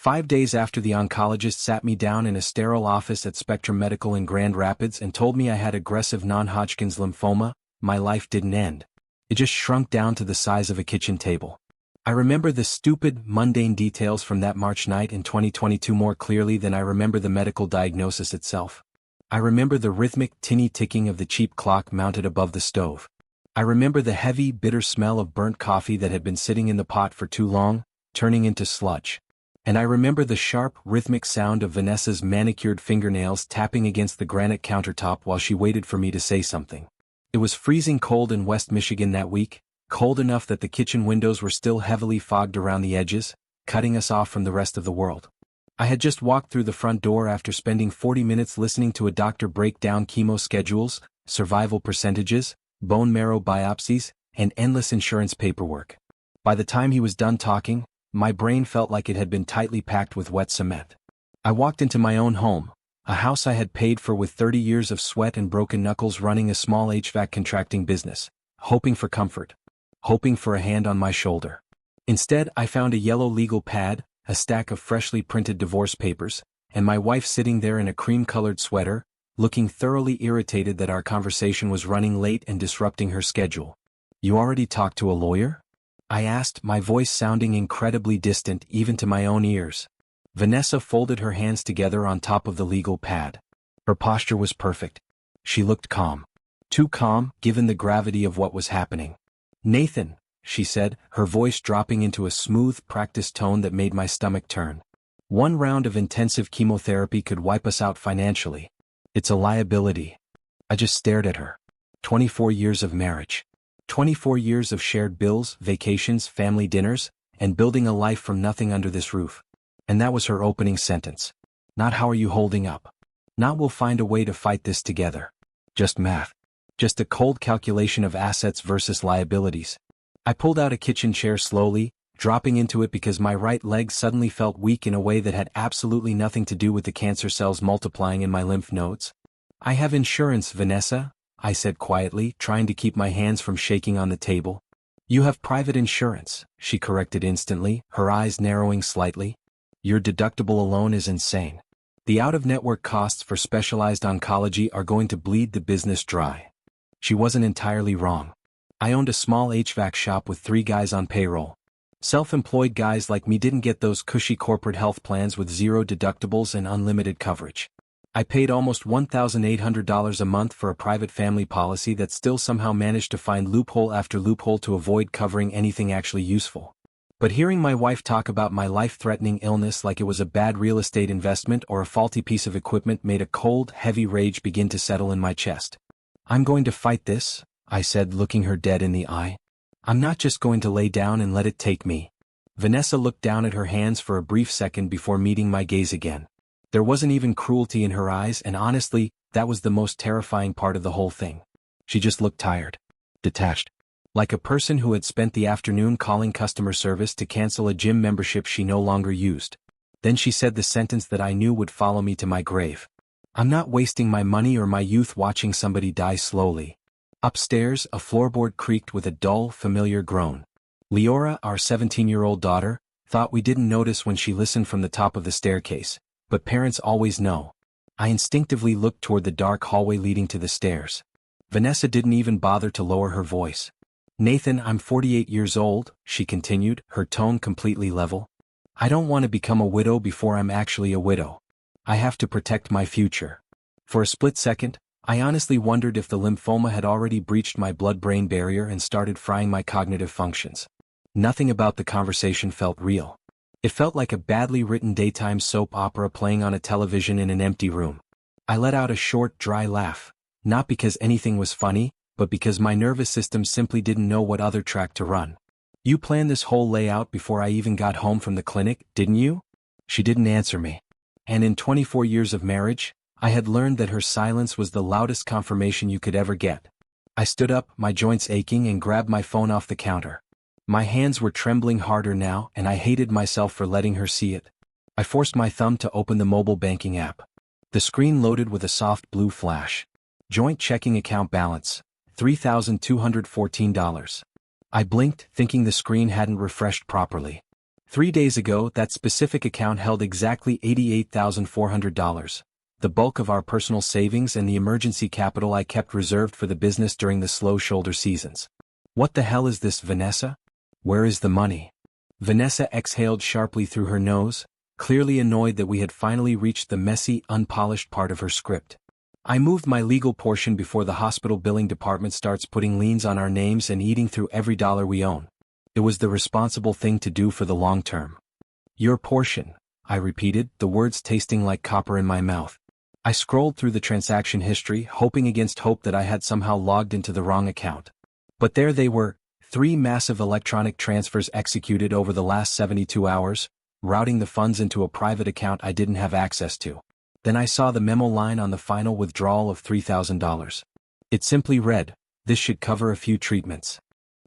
5 days after the oncologist sat me down in a sterile office at Spectrum Medical in Grand Rapids and told me I had aggressive non-Hodgkin's lymphoma, my life didn't end. It just shrunk down to the size of a kitchen table. I remember the stupid, mundane details from that March night in 2022 more clearly than I remember the medical diagnosis itself. I remember the rhythmic, tinny ticking of the cheap clock mounted above the stove. I remember the heavy, bitter smell of burnt coffee that had been sitting in the pot for too long, turning into sludge. And I remember the sharp, rhythmic sound of Vanessa's manicured fingernails tapping against the granite countertop while she waited for me to say something. It was freezing cold in West Michigan that week, cold enough that the kitchen windows were still heavily fogged around the edges, cutting us off from the rest of the world. I had just walked through the front door after spending 40 minutes listening to a doctor break down chemo schedules, survival percentages, bone marrow biopsies, and endless insurance paperwork. By the time he was done talking, my brain felt like it had been tightly packed with wet cement. I walked into my own home, a house I had paid for with 30 years of sweat and broken knuckles running a small HVAC contracting business, hoping for comfort, hoping for a hand on my shoulder. Instead, I found a yellow legal pad, a stack of freshly printed divorce papers, and my wife sitting there in a cream-colored sweater, looking thoroughly irritated that our conversation was running late and disrupting her schedule. "You already talked to a lawyer?" I asked, my voice sounding incredibly distant even to my own ears. Vanessa folded her hands together on top of the legal pad. Her posture was perfect. She looked calm. Too calm, given the gravity of what was happening. "Nathan," she said, her voice dropping into a smooth, practiced tone that made my stomach turn. "One round of intensive chemotherapy could wipe us out financially. It's a liability." I just stared at her. 24 years of marriage. 24 years of shared bills, vacations, family dinners, and building a life from nothing under this roof. And that was her opening sentence. Not "how are you holding up?" Not "we'll find a way to fight this together." Just math. Just a cold calculation of assets versus liabilities. I pulled out a kitchen chair slowly, dropping into it because my right leg suddenly felt weak in a way that had absolutely nothing to do with the cancer cells multiplying in my lymph nodes. "I have insurance, Vanessa," I said quietly, trying to keep my hands from shaking on the table. "You have private insurance," she corrected instantly, her eyes narrowing slightly. "Your deductible alone is insane. The out-of-network costs for specialized oncology are going to bleed the business dry." She wasn't entirely wrong. I owned a small HVAC shop with 3 guys on payroll. Self-employed guys like me didn't get those cushy corporate health plans with 0 deductibles and unlimited coverage. I paid almost $1,800 a month for a private family policy that still somehow managed to find loophole after loophole to avoid covering anything actually useful. But hearing my wife talk about my life-threatening illness like it was a bad real estate investment or a faulty piece of equipment made a cold, heavy rage begin to settle in my chest. "I'm going to fight this," I said, looking her dead in the eye. "I'm not just going to lay down and let it take me." Vanessa looked down at her hands for a brief second before meeting my gaze again. There wasn't even cruelty in her eyes, and honestly, that was the most terrifying part of the whole thing. She just looked tired. Detached. Like a person who had spent the afternoon calling customer service to cancel a gym membership she no longer used. Then she said the sentence that I knew would follow me to my grave. "I'm not wasting my money or my youth watching somebody die slowly." Upstairs, a floorboard creaked with a dull, familiar groan. Leora, our 17-year-old daughter, thought we didn't notice when she listened from the top of the staircase. But parents always know. I instinctively looked toward the dark hallway leading to the stairs. Vanessa didn't even bother to lower her voice. "Nathan, I'm 48 years old," she continued, her tone completely level. "I don't want to become a widow before I'm actually a widow. I have to protect my future." For a split second, I honestly wondered if the lymphoma had already breached my blood-brain barrier and started frying my cognitive functions. Nothing about the conversation felt real. It felt like a badly written daytime soap opera playing on a television in an empty room. I let out a short, dry laugh, not because anything was funny, but because my nervous system simply didn't know what other track to run. "You planned this whole layout before I even got home from the clinic, didn't you?" She didn't answer me. And in 24 years of marriage, I had learned that her silence was the loudest confirmation you could ever get. I stood up, my joints aching, and grabbed my phone off the counter. My hands were trembling harder now, and I hated myself for letting her see it. I forced my thumb to open the mobile banking app. The screen loaded with a soft blue flash. Joint checking account balance, $3,214. I blinked, thinking the screen hadn't refreshed properly. 3 days ago, that specific account held exactly $88,400, the bulk of our personal savings and the emergency capital I kept reserved for the business during the slow shoulder seasons. What the hell is this, Vanessa? Where is the money? Vanessa exhaled sharply through her nose, clearly annoyed that we had finally reached the messy, unpolished part of her script. I moved my legal portion before the hospital billing department starts putting liens on our names and eating through every dollar we own. It was the responsible thing to do for the long term. Your portion, I repeated, the words tasting like copper in my mouth. I scrolled through the transaction history, hoping against hope that I had somehow logged into the wrong account. But there they were, 3 massive electronic transfers executed over the last 72 hours, routing the funds into a private account I didn't have access to. Then I saw the memo line on the final withdrawal of $3,000. It simply read, "This should cover a few treatments."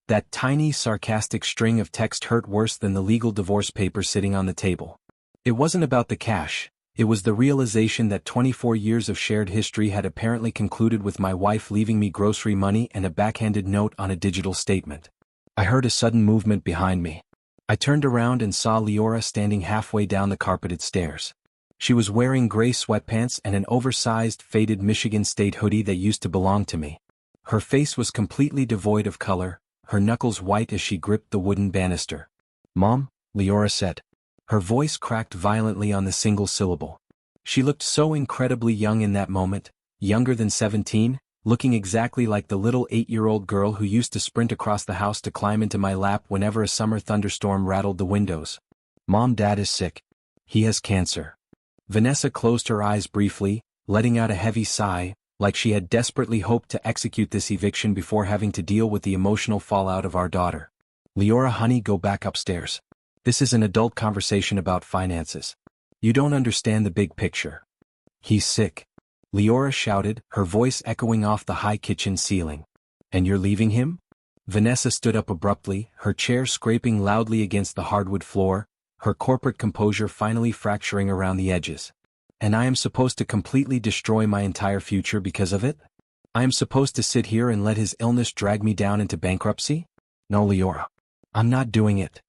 That tiny, sarcastic string of text hurt worse than the legal divorce papers sitting on the table. It wasn't about the cash. It was the realization that 24 years of shared history had apparently concluded with my wife leaving me grocery money and a backhanded note on a digital statement. I heard a sudden movement behind me. I turned around and saw Leora standing halfway down the carpeted stairs. She was wearing gray sweatpants and an oversized, faded Michigan State hoodie that used to belong to me. Her face was completely devoid of color, her knuckles white as she gripped the wooden banister. "Mom," Leora said. Her voice cracked violently on the single syllable. She looked so incredibly young in that moment, younger than 17, looking exactly like the little 8-year-old girl who used to sprint across the house to climb into my lap whenever a summer thunderstorm rattled the windows. "Mom, Dad is sick. He has cancer." Vanessa closed her eyes briefly, letting out a heavy sigh, like she had desperately hoped to execute this eviction before having to deal with the emotional fallout of our daughter. "Leora, honey, go back upstairs. This is an adult conversation about finances. You don't understand the big picture." "He's sick," Leora shouted, her voice echoing off the high kitchen ceiling. "And you're leaving him?" Vanessa stood up abruptly, her chair scraping loudly against the hardwood floor, her corporate composure finally fracturing around the edges. "And I am supposed to completely destroy my entire future because of it? I am supposed to sit here and let his illness drag me down into bankruptcy? No, Leora. I'm not doing it."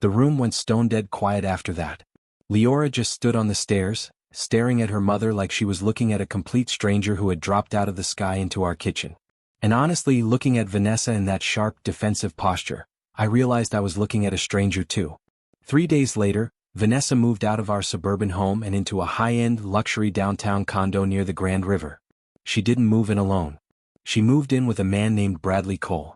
The room went stone-dead quiet after that. Leora just stood on the stairs, staring at her mother like she was looking at a complete stranger who had dropped out of the sky into our kitchen. And honestly, looking at Vanessa in that sharp, defensive posture, I realized I was looking at a stranger too. 3 days later, Vanessa moved out of our suburban home and into a high-end, luxury downtown condo near the Grand River. She didn't move in alone. She moved in with a man named Bradley Cole.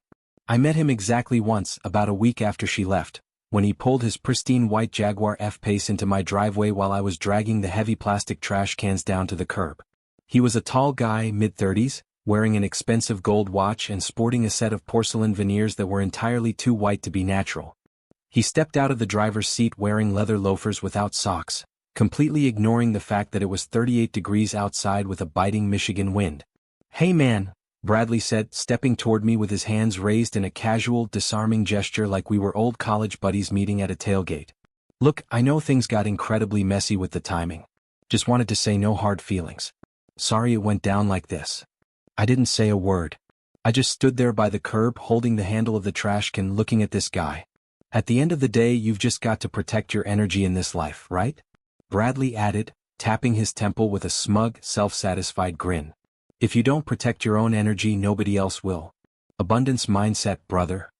I met him exactly once, about a week after she left, when he pulled his pristine white Jaguar F-Pace into my driveway while I was dragging the heavy plastic trash cans down to the curb. He was a tall guy, mid-30s, wearing an expensive gold watch and sporting a set of porcelain veneers that were entirely too white to be natural. He stepped out of the driver's seat wearing leather loafers without socks, completely ignoring the fact that it was 38 degrees outside with a biting Michigan wind. "Hey man," Bradley said, stepping toward me with his hands raised in a casual, disarming gesture like we were old college buddies meeting at a tailgate. "Look, I know things got incredibly messy with the timing. Just wanted to say no hard feelings. Sorry it went down like this." I didn't say a word. I just stood there by the curb holding the handle of the trash can looking at this guy. "At the end of the day, you've just got to protect your energy in this life, right?" Bradley added, tapping his temple with a smug, self-satisfied grin. "If you don't protect your own energy, nobody else will. Abundance mindset, brother."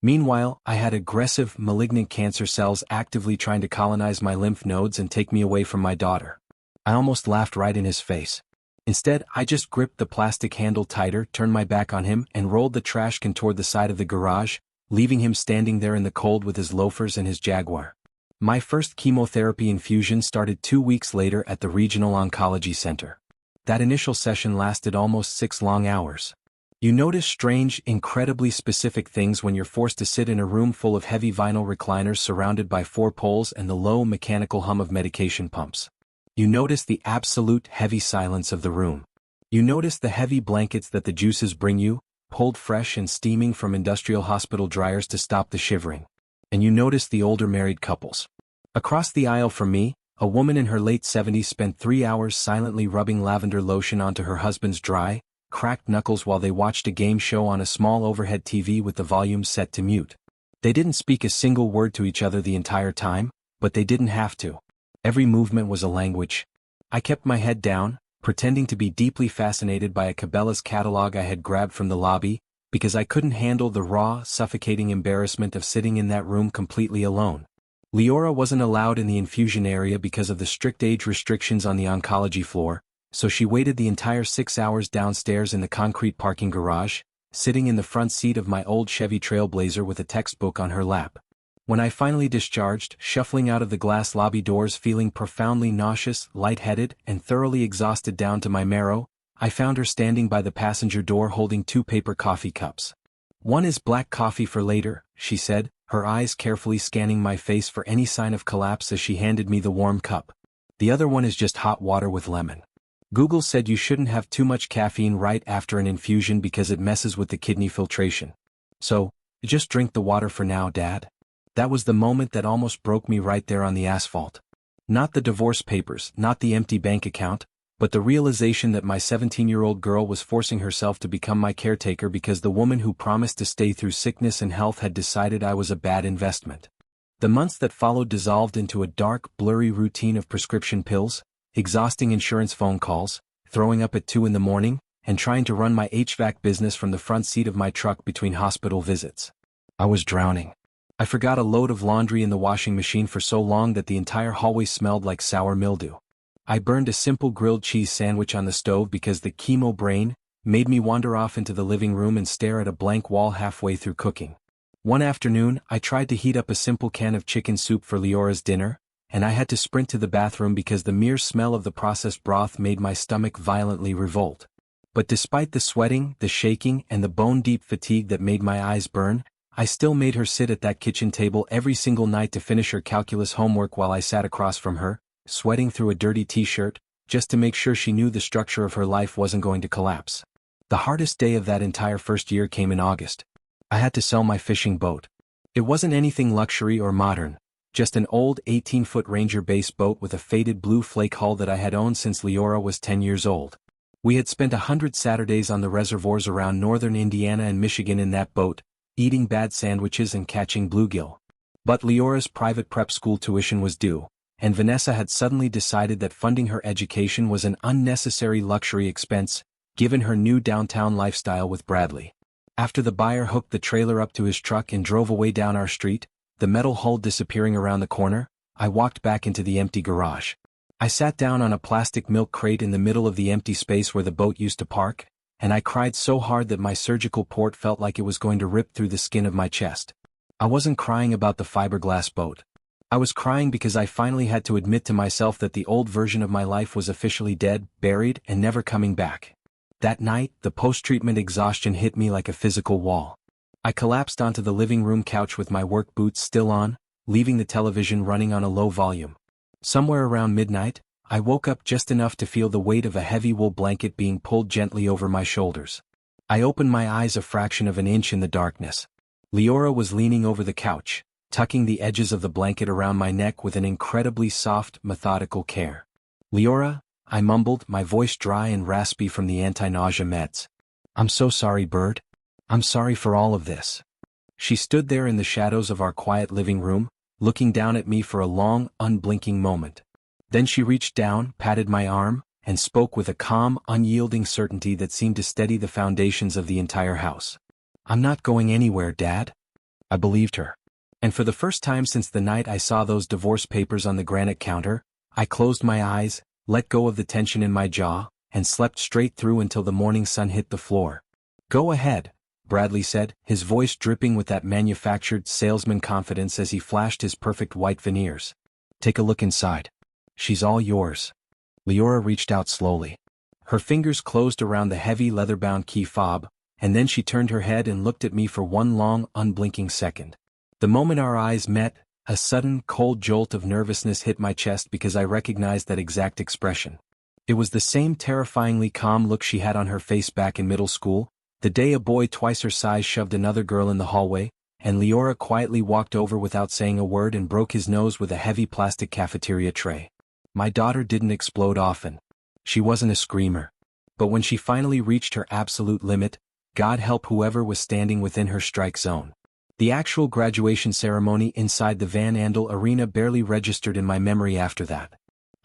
Meanwhile, I had aggressive, malignant cancer cells actively trying to colonize my lymph nodes and take me away from my daughter. I almost laughed right in his face. Instead, I just gripped the plastic handle tighter, turned my back on him, and rolled the trash can toward the side of the garage, leaving him standing there in the cold with his loafers and his Jaguar. My first chemotherapy infusion started 2 weeks later at the Regional Oncology Center. That initial session lasted almost 6 long hours. You notice strange, incredibly specific things when you're forced to sit in a room full of heavy vinyl recliners surrounded by 4 poles and the low mechanical hum of medication pumps. You notice the absolute heavy silence of the room. You notice the heavy blankets that the juices bring you, pulled fresh and steaming from industrial hospital dryers to stop the shivering. And you notice the older married couples. Across the aisle from me, a woman in her late 70s spent 3 hours silently rubbing lavender lotion onto her husband's dry, cracked knuckles while they watched a game show on a small overhead TV with the volume set to mute. They didn't speak a single word to each other the entire time, but they didn't have to. Every movement was a language. I kept my head down, pretending to be deeply fascinated by a Cabela's catalog I had grabbed from the lobby, because I couldn't handle the raw, suffocating embarrassment of sitting in that room completely alone. Leora wasn't allowed in the infusion area because of the strict age restrictions on the oncology floor, so she waited the entire 6 hours downstairs in the concrete parking garage, sitting in the front seat of my old Chevy Trailblazer with a textbook on her lap. When I finally discharged, shuffling out of the glass lobby doors feeling profoundly nauseous, lightheaded, and thoroughly exhausted down to my marrow, I found her standing by the passenger door holding 2 paper coffee cups. "One is black coffee for later," she said, her eyes carefully scanning my face for any sign of collapse as she handed me the warm cup. "The other one is just hot water with lemon. Google said you shouldn't have too much caffeine right after an infusion because it messes with the kidney filtration. So, just drink the water for now, Dad." That was the moment that almost broke me right there on the asphalt. Not the divorce papers, not the empty bank account, but the realization that my 17-year-old girl was forcing herself to become my caretaker because the woman who promised to stay through sickness and health had decided I was a bad investment. The months that followed dissolved into a dark, blurry routine of prescription pills, exhausting insurance phone calls, throwing up at 2 in the morning, and trying to run my HVAC business from the front seat of my truck between hospital visits. I was drowning. I forgot a load of laundry in the washing machine for so long that the entire hallway smelled like sour mildew. I burned a simple grilled cheese sandwich on the stove because the chemo brain made me wander off into the living room and stare at a blank wall halfway through cooking. One afternoon, I tried to heat up a simple can of chicken soup for Leora's dinner, and I had to sprint to the bathroom because the mere smell of the processed broth made my stomach violently revolt. But despite the sweating, the shaking, and the bone-deep fatigue that made my eyes burn, I still made her sit at that kitchen table every single night to finish her calculus homework while I sat across from her, sweating through a dirty t-shirt, just to make sure she knew the structure of her life wasn't going to collapse. The hardest day of that entire first year came in August. I had to sell my fishing boat. It wasn't anything luxury or modern, just an old 18-foot Ranger base boat with a faded blue flake hull that I had owned since Leora was 10 years old. We had spent 100 Saturdays on the reservoirs around northern Indiana and Michigan in that boat, eating bad sandwiches and catching bluegill. But Leora's private prep school tuition was due, and Vanessa had suddenly decided that funding her education was an unnecessary luxury expense, given her new downtown lifestyle with Bradley. After the buyer hooked the trailer up to his truck and drove away down our street, the metal hull disappearing around the corner, I walked back into the empty garage. I sat down on a plastic milk crate in the middle of the empty space where the boat used to park, and I cried so hard that my surgical port felt like it was going to rip through the skin of my chest. I wasn't crying about the fiberglass boat. I was crying because I finally had to admit to myself that the old version of my life was officially dead, buried, and never coming back. That night, the post-treatment exhaustion hit me like a physical wall. I collapsed onto the living room couch with my work boots still on, leaving the television running on a low volume. Somewhere around midnight, I woke up just enough to feel the weight of a heavy wool blanket being pulled gently over my shoulders. I opened my eyes a fraction of an inch in the darkness. Leora was leaning over the couch, tucking the edges of the blanket around my neck with an incredibly soft, methodical care. "Leora," I mumbled, my voice dry and raspy from the anti-nausea meds. "I'm so sorry, Bird. I'm sorry for all of this." She stood there in the shadows of our quiet living room, looking down at me for a long, unblinking moment. Then she reached down, patted my arm, and spoke with a calm, unyielding certainty that seemed to steady the foundations of the entire house. "I'm not going anywhere, Dad." I believed her. And for the first time since the night I saw those divorce papers on the granite counter, I closed my eyes, let go of the tension in my jaw, and slept straight through until the morning sun hit the floor. "Go ahead," Bradley said, his voice dripping with that manufactured salesman confidence as he flashed his perfect white veneers. "Take a look inside. She's all yours." Leora reached out slowly. Her fingers closed around the heavy leather-bound key fob, and then she turned her head and looked at me for one long, unblinking second. The moment our eyes met, a sudden, cold jolt of nervousness hit my chest because I recognized that exact expression. It was the same terrifyingly calm look she had on her face back in middle school, the day a boy twice her size shoved another girl in the hallway, and Leora quietly walked over without saying a word and broke his nose with a heavy plastic cafeteria tray. My daughter didn't explode often. She wasn't a screamer. But when she finally reached her absolute limit, God help whoever was standing within her strike zone. The actual graduation ceremony inside the Van Andel Arena barely registered in my memory after that.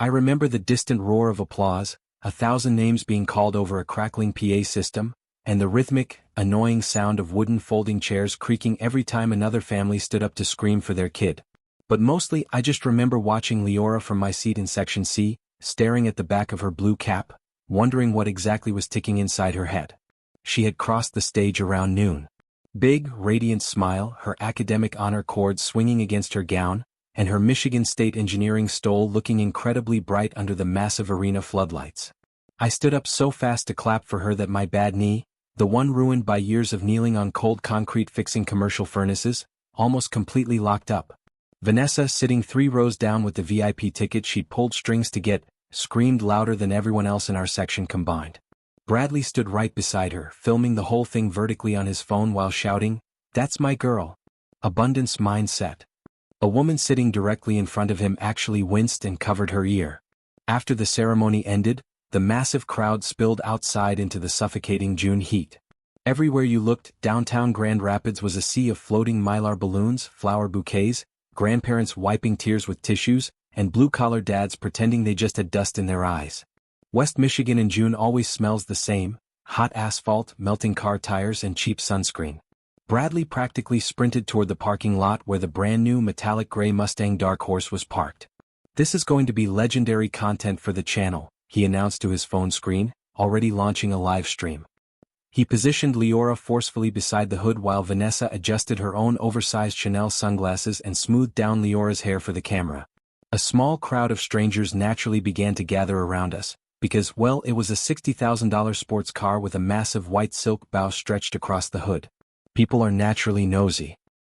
I remember the distant roar of applause, 1,000 names being called over a crackling PA system, and the rhythmic, annoying sound of wooden folding chairs creaking every time another family stood up to scream for their kid. But mostly I just remember watching Leora from my seat in Section C, staring at the back of her blue cap, wondering what exactly was ticking inside her head. She had crossed the stage around noon. Big, radiant smile, her academic honor cord swinging against her gown, and her Michigan State engineering stole looking incredibly bright under the massive arena floodlights. I stood up so fast to clap for her that my bad knee, the one ruined by years of kneeling on cold concrete fixing commercial furnaces, almost completely locked up. Vanessa, sitting 3 rows down with the VIP ticket she'd pulled strings to get, screamed louder than everyone else in our section combined. Bradley stood right beside her, filming the whole thing vertically on his phone while shouting, "That's my girl." Abundance mindset. A woman sitting directly in front of him actually winced and covered her ear. After the ceremony ended, the massive crowd spilled outside into the suffocating June heat. Everywhere you looked, downtown Grand Rapids was a sea of floating mylar balloons, flower bouquets, grandparents wiping tears with tissues, and blue-collar dads pretending they just had dust in their eyes. West Michigan in June always smells the same: hot asphalt, melting car tires, and cheap sunscreen. Bradley practically sprinted toward the parking lot where the brand-new metallic gray Mustang Dark Horse was parked. "This is going to be legendary content for the channel," he announced to his phone screen, already launching a live stream. He positioned Leora forcefully beside the hood while Vanessa adjusted her own oversized Chanel sunglasses and smoothed down Leora's hair for the camera. A small crowd of strangers naturally began to gather around us, because, well, it was a $60,000 sports car with a massive white silk bow stretched across the hood. People are naturally nosy.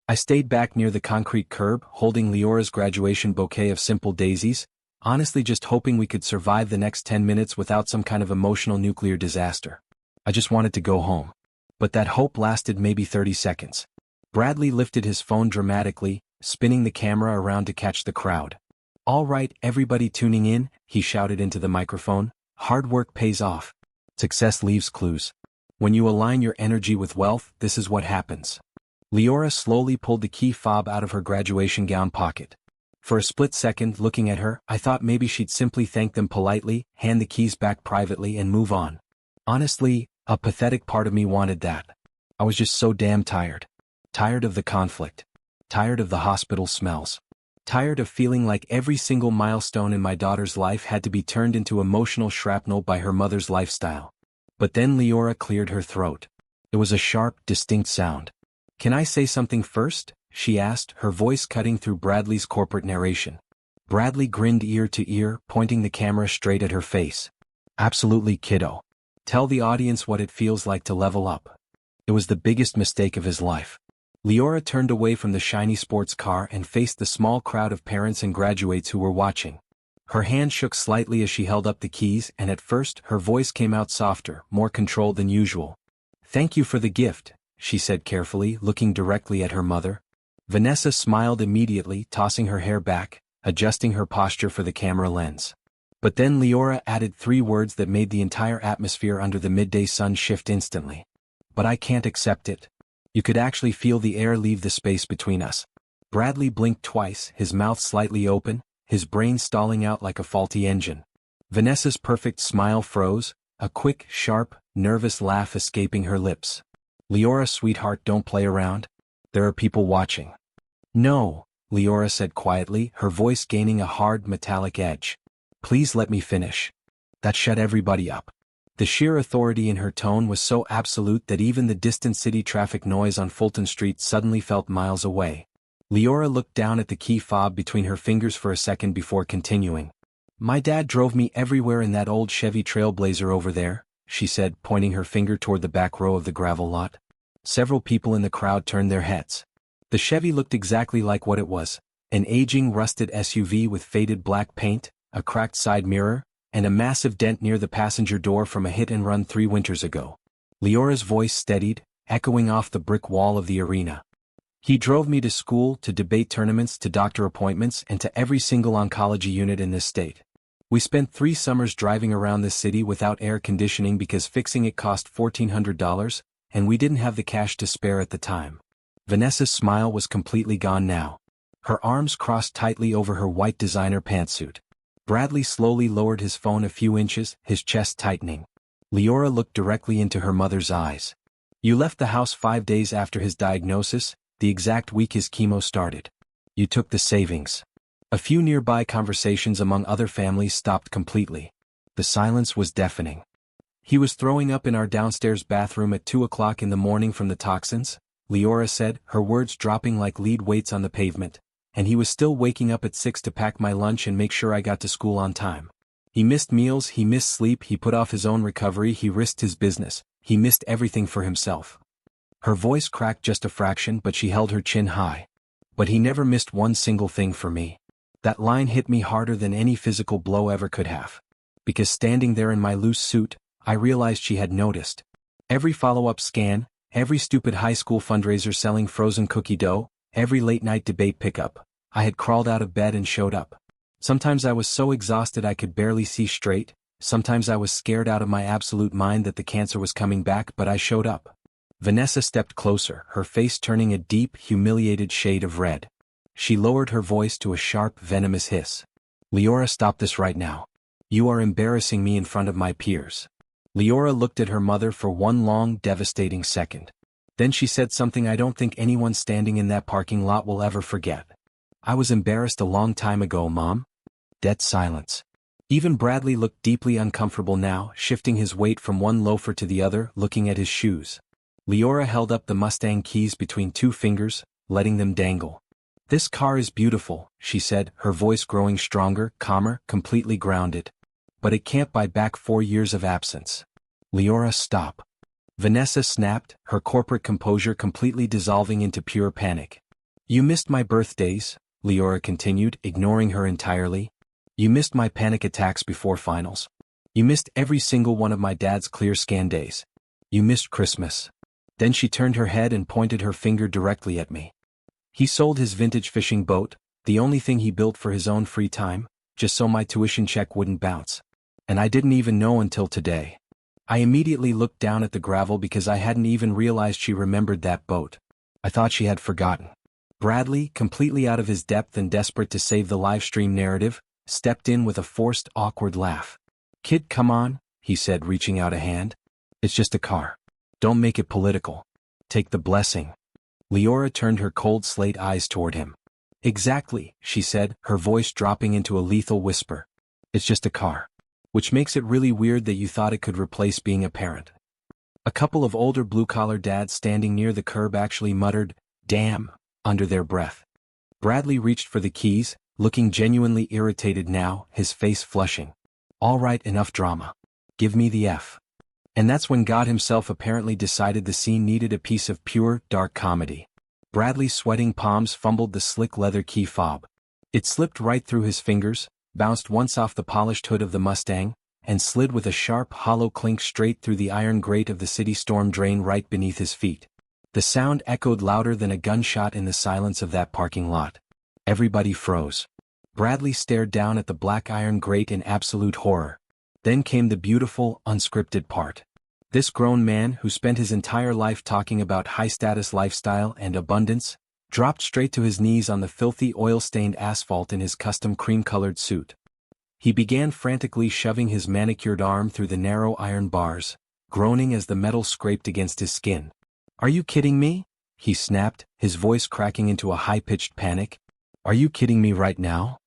I stayed back near the concrete curb, holding Leora's graduation bouquet of simple daisies, honestly just hoping we could survive the next 10 minutes without some kind of emotional nuclear disaster. I just wanted to go home. But that hope lasted maybe 30 seconds. Bradley lifted his phone dramatically, spinning the camera around to catch the crowd. "All right, everybody tuning in," he shouted into the microphone. "Hard work pays off. Success leaves clues. When you align your energy with wealth, this is what happens." Leora slowly pulled the key fob out of her graduation gown pocket. For a split second, looking at her, I thought maybe she'd simply thank them politely, hand the keys back privately, and move on. Honestly, a pathetic part of me wanted that. I was just so damn tired. Tired of the conflict. Tired of the hospital smells. Tired of feeling like every single milestone in my daughter's life had to be turned into emotional shrapnel by her mother's lifestyle. But then Leora cleared her throat. It was a sharp, distinct sound. "Can I say something first?" she asked, her voice cutting through Bradley's corporate narration. Bradley grinned ear to ear, pointing the camera straight at her face. "Absolutely, kiddo. Tell the audience what it feels like to level up." It was the biggest mistake of his life. Leora turned away from the shiny sports car and faced the small crowd of parents and graduates who were watching. Her hand shook slightly as she held up the keys, and at first her voice came out softer, more controlled than usual. "Thank you for the gift," she said carefully, looking directly at her mother. Vanessa smiled immediately, tossing her hair back, adjusting her posture for the camera lens. But then Leora added 3 words that made the entire atmosphere under the midday sun shift instantly. "But I can't accept it." You could actually feel the air leave the space between us. Bradley blinked twice, his mouth slightly open, his brain stalling out like a faulty engine. Vanessa's perfect smile froze, a quick, sharp, nervous laugh escaping her lips. "Leora, sweetheart, don't play around. There are people watching." "No," Leora said quietly, her voice gaining a hard, metallic edge. "Please let me finish." That shut everybody up. The sheer authority in her tone was so absolute that even the distant city traffic noise on Fulton Street suddenly felt miles away. Leora looked down at the key fob between her fingers for a second before continuing. "My dad drove me everywhere in that old Chevy Trailblazer over there," she said, pointing her finger toward the back row of the gravel lot. Several people in the crowd turned their heads. The Chevy looked exactly like what it was: an aging, rusted SUV with faded black paint, a cracked side mirror, and a massive dent near the passenger door from a hit-and-run 3 winters ago. Leora's voice steadied, echoing off the brick wall of the arena. "He drove me to school, to debate tournaments, to doctor appointments, and to every single oncology unit in this state. We spent 3 summers driving around this city without air conditioning because fixing it cost $1,400, and we didn't have the cash to spare at the time." Vanessa's smile was completely gone now. Her arms crossed tightly over her white designer pantsuit. Bradley slowly lowered his phone a few inches, his chest tightening. Leora looked directly into her mother's eyes. You left the house 5 days after his diagnosis, the exact week his chemo started. You took the savings. A few nearby conversations among other families stopped completely. The silence was deafening. He was throwing up in our downstairs bathroom at 2 o'clock in the morning from the toxins, Leora said, her words dropping like lead weights on the pavement, and he was still waking up at 6 to pack my lunch and make sure I got to school on time. He missed meals, he missed sleep, he put off his own recovery, he risked his business, he missed everything for himself. Her voice cracked just a fraction, but she held her chin high. But he never missed one single thing for me. That line hit me harder than any physical blow ever could have. Because standing there in my loose suit, I realized she had noticed. Every follow-up scan, every stupid high school fundraiser selling frozen cookie dough, every late-night debate pickup, I had crawled out of bed and showed up. Sometimes I was so exhausted I could barely see straight, sometimes I was scared out of my absolute mind that the cancer was coming back, but I showed up. Vanessa stepped closer, her face turning a deep, humiliated shade of red. She lowered her voice to a sharp, venomous hiss. Leora, stop this right now. You are embarrassing me in front of my peers. Leora looked at her mother for one long, devastating second. Then she said something I don't think anyone standing in that parking lot will ever forget. I was embarrassed a long time ago, Mom. Dead silence. Even Bradley looked deeply uncomfortable now, shifting his weight from one loafer to the other, looking at his shoes. Leora held up the Mustang keys between 2 fingers, letting them dangle. This car is beautiful, she said, her voice growing stronger, calmer, completely grounded. But it can't buy back 4 years of absence. Leora, stop. Vanessa snapped, her corporate composure completely dissolving into pure panic. You missed my birthdays, Leora continued, ignoring her entirely. You missed my panic attacks before finals. You missed every single one of my dad's clear scan days. You missed Christmas. Then she turned her head and pointed her finger directly at me. He sold his vintage fishing boat, the only thing he built for his own free time, just so my tuition check wouldn't bounce. And I didn't even know until today. I immediately looked down at the gravel because I hadn't even realized she remembered that boat. I thought she had forgotten. Bradley, completely out of his depth and desperate to save the live stream narrative, stepped in with a forced, awkward laugh. Kid, come on, he said, reaching out a hand. It's just a car. Don't make it political. Take the blessing. Leora turned her cold slate eyes toward him. Exactly, she said, her voice dropping into a lethal whisper. It's just a car. Which makes it really weird that you thought it could replace being a parent. A couple of older blue-collar dads standing near the curb actually muttered, "Damn," under their breath. Bradley reached for the keys, looking genuinely irritated now, his face flushing. All right, enough drama. Give me the F. And that's when God himself apparently decided the scene needed a piece of pure, dark comedy. Bradley's sweating palms fumbled the slick leather key fob. It slipped right through his fingers, bounced once off the polished hood of the Mustang, and slid with a sharp, hollow clink straight through the iron grate of the city storm drain right beneath his feet. The sound echoed louder than a gunshot in the silence of that parking lot. Everybody froze. Bradley stared down at the black iron grate in absolute horror. Then came the beautiful, unscripted part. This grown man, who spent his entire life talking about high-status lifestyle and abundance, dropped straight to his knees on the filthy oil-stained asphalt in his custom cream-colored suit. He began frantically shoving his manicured arm through the narrow iron bars, groaning as the metal scraped against his skin. "Are you kidding me?" he snapped, his voice cracking into a high-pitched panic. "Are you kidding me right now?"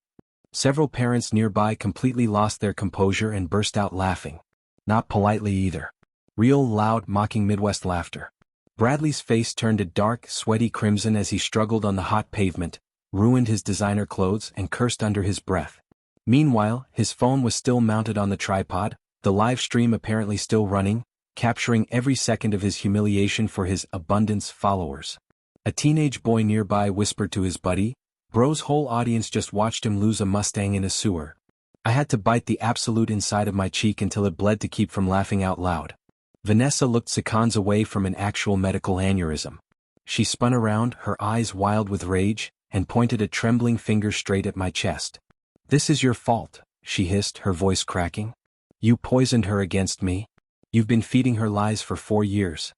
Several parents nearby completely lost their composure and burst out laughing. Not politely either. Real loud, mocking Midwest laughter. Bradley's face turned a dark, sweaty crimson as he struggled on the hot pavement, ruined his designer clothes, and cursed under his breath. Meanwhile, his phone was still mounted on the tripod, the live stream apparently still running, capturing every second of his humiliation for his abundance followers. A teenage boy nearby whispered to his buddy, "Bro's whole audience just watched him lose a Mustang in a sewer." I had to bite the absolute inside of my cheek until it bled to keep from laughing out loud. Vanessa looked seconds away from an actual medical aneurysm. She spun around, her eyes wild with rage, and pointed a trembling finger straight at my chest. "This is your fault," she hissed, her voice cracking. "You poisoned her against me. You've been feeding her lies for 4 years."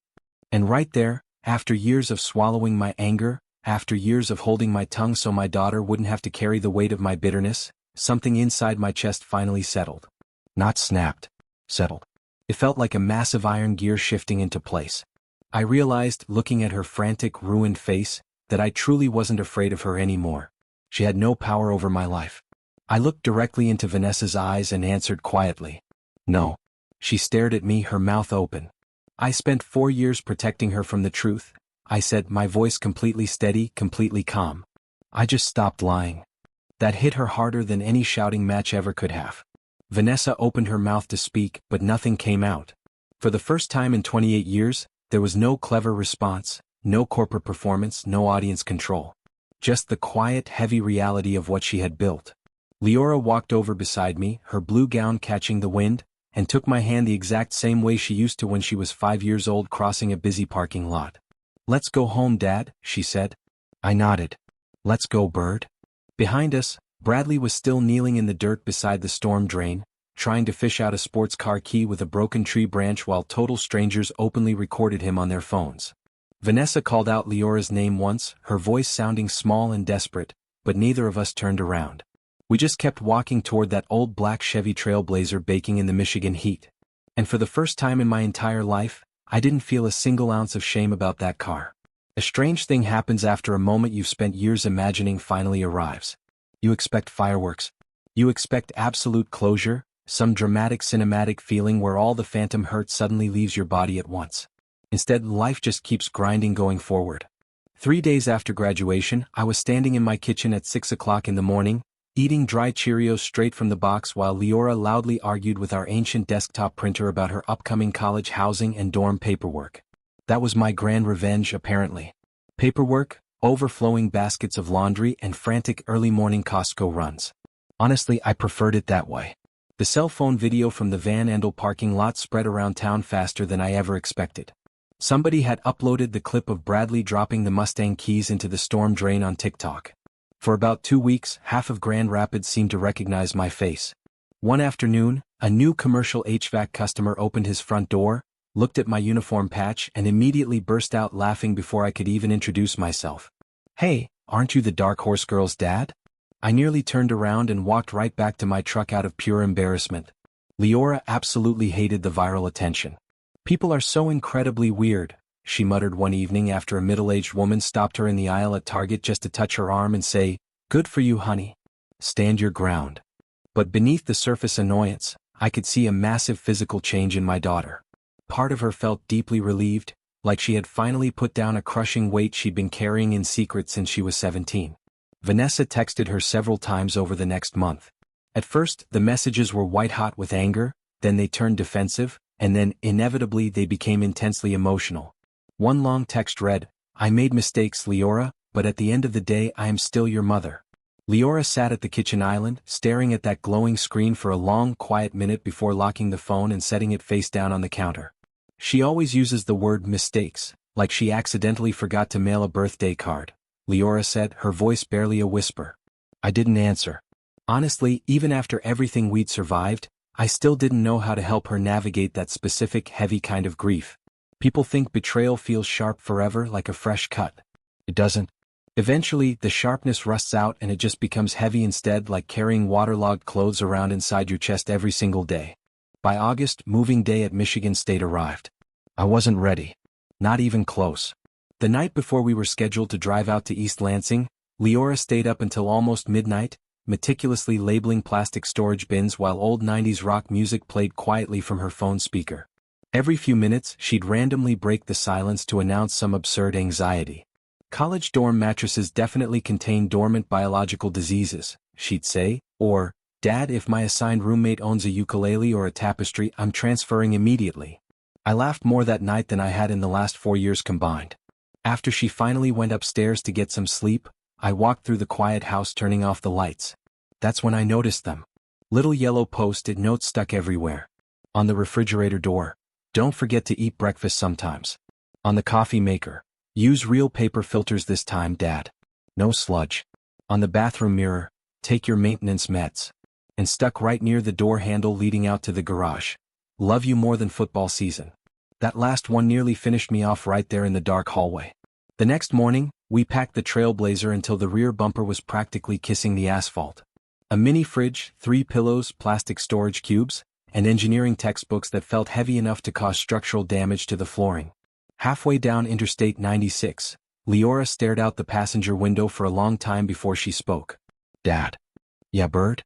And right there, After years of swallowing my anger, after years of holding my tongue so my daughter wouldn't have to carry the weight of my bitterness, something inside my chest finally settled. Not snapped. Settled. It felt like a massive iron gear shifting into place. I realized, looking at her frantic, ruined face, that I truly wasn't afraid of her anymore. She had no power over my life. I looked directly into Vanessa's eyes and answered quietly. No. She stared at me, her mouth open. I spent 4 years protecting her from the truth, I said, my voice completely steady, completely calm. I just stopped lying. That hit her harder than any shouting match ever could have. Vanessa opened her mouth to speak, but nothing came out. For the first time in 28 years, there was no clever response, no corporate performance, no audience control. Just the quiet, heavy reality of what she had built. Leora walked over beside me, her blue gown catching the wind, and took my hand the exact same way she used to when she was 5 years old crossing a busy parking lot. "Let's go home, Dad," she said. I nodded. "Let's go, Bird." Behind us, Bradley was still kneeling in the dirt beside the storm drain, trying to fish out a sports car key with a broken tree branch while total strangers openly recorded him on their phones. Vanessa called out Leora's name once, her voice sounding small and desperate, but neither of us turned around. We just kept walking toward that old black Chevy Trailblazer baking in the Michigan heat. And for the first time in my entire life, I didn't feel a single ounce of shame about that car. A strange thing happens after a moment you've spent years imagining finally arrives. You expect fireworks. You expect absolute closure, some dramatic cinematic feeling where all the phantom hurt suddenly leaves your body at once. Instead, life just keeps grinding going forward. 3 days after graduation, I was standing in my kitchen at 6 o'clock in the morning, eating dry Cheerios straight from the box while Leora loudly argued with our ancient desktop printer about her upcoming college housing and dorm paperwork. That was my grand revenge, apparently. Paperwork, overflowing baskets of laundry, and frantic early morning Costco runs. Honestly, I preferred it that way. The cell phone video from the Van Andel parking lot spread around town faster than I ever expected. Somebody had uploaded the clip of Bradley dropping the Mustang keys into the storm drain on TikTok. For about 2 weeks, half of Grand Rapids seemed to recognize my face. One afternoon, a new commercial HVAC customer opened his front door, looked at my uniform patch, and immediately burst out laughing before I could even introduce myself. "Hey, aren't you the Dark Horse Girl's dad?" I nearly turned around and walked right back to my truck out of pure embarrassment. Leora absolutely hated the viral attention. "People are so incredibly weird," she muttered one evening after a middle-aged woman stopped her in the aisle at Target just to touch her arm and say, "Good for you, honey. Stand your ground." But beneath the surface annoyance, I could see a massive physical change in my daughter. Part of her felt deeply relieved, like she had finally put down a crushing weight she'd been carrying in secret since she was 17. Vanessa texted her several times over the next month. At first, the messages were white-hot with anger, then they turned defensive, and then, inevitably, they became intensely emotional. One long text read, "I made mistakes, Leora, but at the end of the day I am still your mother." Leora sat at the kitchen island, staring at that glowing screen for a long, quiet minute before locking the phone and setting it face down on the counter. She always uses the word mistakes, like she accidentally forgot to mail a birthday card, Leora said, her voice barely a whisper. I didn't answer. Honestly, even after everything we'd survived, I still didn't know how to help her navigate that specific, heavy kind of grief. People think betrayal feels sharp forever, like a fresh cut. It doesn't. Eventually, the sharpness rusts out and it just becomes heavy instead, like carrying waterlogged clothes around inside your chest every single day. By August, moving day at Michigan State arrived. I wasn't ready. Not even close. The night before we were scheduled to drive out to East Lansing, Leora stayed up until almost midnight, meticulously labeling plastic storage bins while old 90s rock music played quietly from her phone speaker. Every few minutes, she'd randomly break the silence to announce some absurd anxiety. "College dorm mattresses definitely contain dormant biological diseases," she'd say, or, "Dad, if my assigned roommate owns a ukulele or a tapestry, I'm transferring immediately." I laughed more that night than I had in the last 4 years combined. After she finally went upstairs to get some sleep, I walked through the quiet house turning off the lights. That's when I noticed them. Little yellow post-it notes stuck everywhere. On the refrigerator door, "Don't forget to eat breakfast sometimes." On the coffee maker, "Use real paper filters this time, Dad. No sludge." On the bathroom mirror, "Take your maintenance meds." And stuck right near the door handle leading out to the garage, "Love you more than football season." That last one nearly finished me off right there in the dark hallway. The next morning, we packed the Trailblazer until the rear bumper was practically kissing the asphalt. A mini fridge, 3 pillows, plastic storage cubes, and engineering textbooks that felt heavy enough to cause structural damage to the flooring. Halfway down Interstate 96, Leora stared out the passenger window for a long time before she spoke. Dad. Yeah, Bird?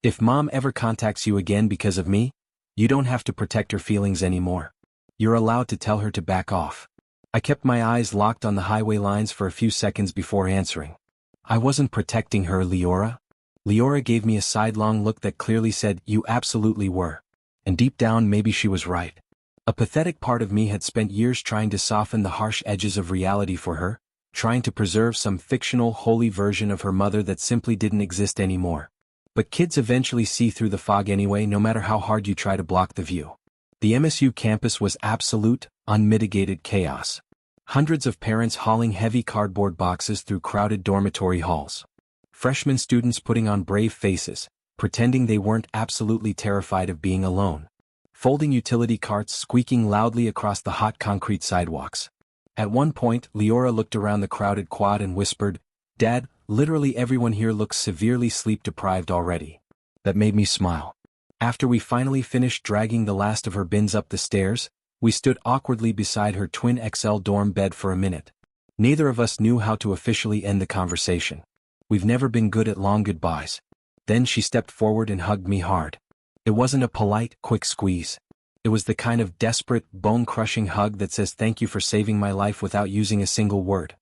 If Mom ever contacts you again because of me, you don't have to protect her feelings anymore. You're allowed to tell her to back off. I kept my eyes locked on the highway lines for a few seconds before answering. I wasn't protecting her, Leora. Leora gave me a sidelong look that clearly said, you absolutely were. And deep down maybe she was right. A pathetic part of me had spent years trying to soften the harsh edges of reality for her, trying to preserve some fictional, holy version of her mother that simply didn't exist anymore. But kids eventually see through the fog anyway, no matter how hard you try to block the view. The MSU campus was absolute, unmitigated chaos. Hundreds of parents hauling heavy cardboard boxes through crowded dormitory halls. Freshman students putting on brave faces, pretending they weren't absolutely terrified of being alone. Folding utility carts squeaking loudly across the hot concrete sidewalks. At one point, Leora looked around the crowded quad and whispered, Dad, literally everyone here looks severely sleep-deprived already. That made me smile. After we finally finished dragging the last of her bins up the stairs, we stood awkwardly beside her twin XL dorm bed for a minute. Neither of us knew how to officially end the conversation. We've never been good at long goodbyes. Then she stepped forward and hugged me hard. It wasn't a polite, quick squeeze. It was the kind of desperate, bone-crushing hug that says thank you for saving my life without using a single word.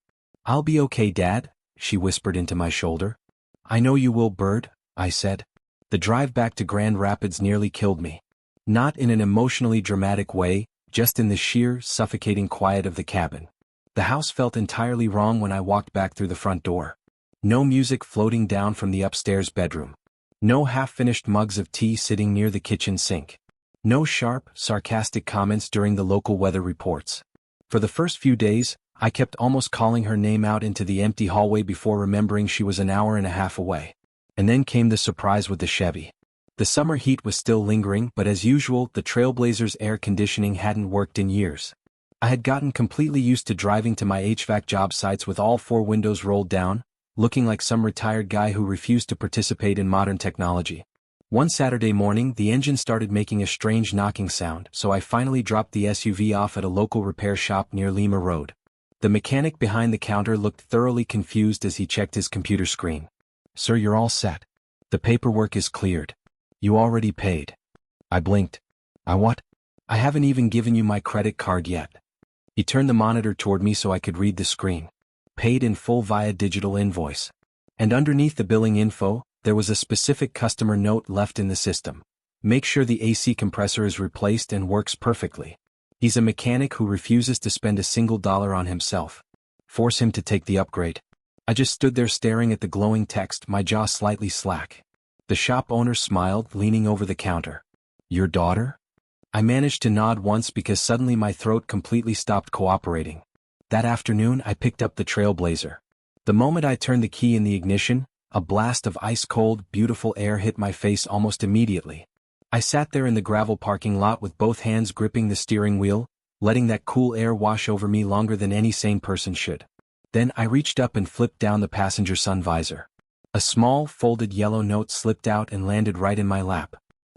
I'll be okay, Dad, she whispered into my shoulder. I know you will, Bird, I said. The drive back to Grand Rapids nearly killed me. Not in an emotionally dramatic way, just in the sheer, suffocating quiet of the cabin. The house felt entirely wrong when I walked back through the front door. No music floating down from the upstairs bedroom. No half-finished mugs of tea sitting near the kitchen sink. No sharp, sarcastic comments during the local weather reports. For the first few days, I kept almost calling her name out into the empty hallway before remembering she was an hour and a half away. And then came the surprise with the Chevy. The summer heat was still lingering, but as usual, the Trailblazer's air conditioning hadn't worked in years. I had gotten completely used to driving to my HVAC job sites with all 4 windows rolled down, looking like some retired guy who refused to participate in modern technology. One Saturday morning, the engine started making a strange knocking sound, so I finally dropped the SUV off at a local repair shop near Lima Road. The mechanic behind the counter looked thoroughly confused as he checked his computer screen. Sir, you're all set. The paperwork is cleared. You already paid. I blinked. What? I haven't even given you my credit card yet. He turned the monitor toward me so I could read the screen. Paid in full via digital invoice. And underneath the billing info, there was a specific customer note left in the system. Make sure the AC compressor is replaced and works perfectly. He's a mechanic who refuses to spend a single dollar on himself. Force him to take the upgrade. I just stood there staring at the glowing text, my jaw slightly slack. The shop owner smiled, leaning over the counter. Your daughter? I managed to nod once because suddenly my throat completely stopped cooperating. That afternoon, I picked up the Trailblazer. The moment I turned the key in the ignition, a blast of ice-cold, beautiful air hit my face almost immediately. I sat there in the gravel parking lot with both hands gripping the steering wheel, letting that cool air wash over me longer than any sane person should. Then I reached up and flipped down the passenger sun visor. A small, folded yellow note slipped out and landed right in my lap.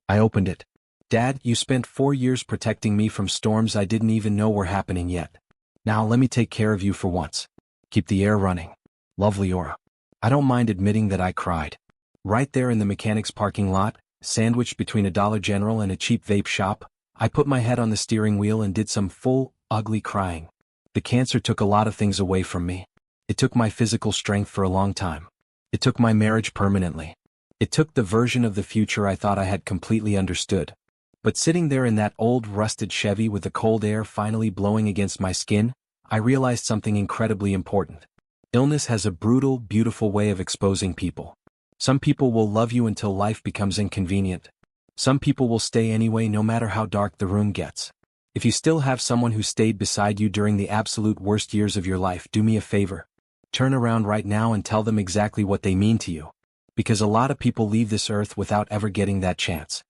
I opened it. Dad, you spent 4 years protecting me from storms I didn't even know were happening yet. Now let me take care of you for once. Keep the air running. Love, Leora. I don't mind admitting that I cried. Right there in the mechanic's parking lot, sandwiched between a Dollar General and a cheap vape shop, I put my head on the steering wheel and did some full, ugly crying. The cancer took a lot of things away from me. It took my physical strength for a long time. It took my marriage permanently. It took the version of the future I thought I had completely understood. But sitting there in that old rusted Chevy with the cold air finally blowing against my skin, I realized something incredibly important. Illness has a brutal, beautiful way of exposing people. Some people will love you until life becomes inconvenient. Some people will stay anyway no matter how dark the room gets. If you still have someone who stayed beside you during the absolute worst years of your life, do me a favor. Turn around right now and tell them exactly what they mean to you. Because a lot of people leave this earth without ever getting that chance.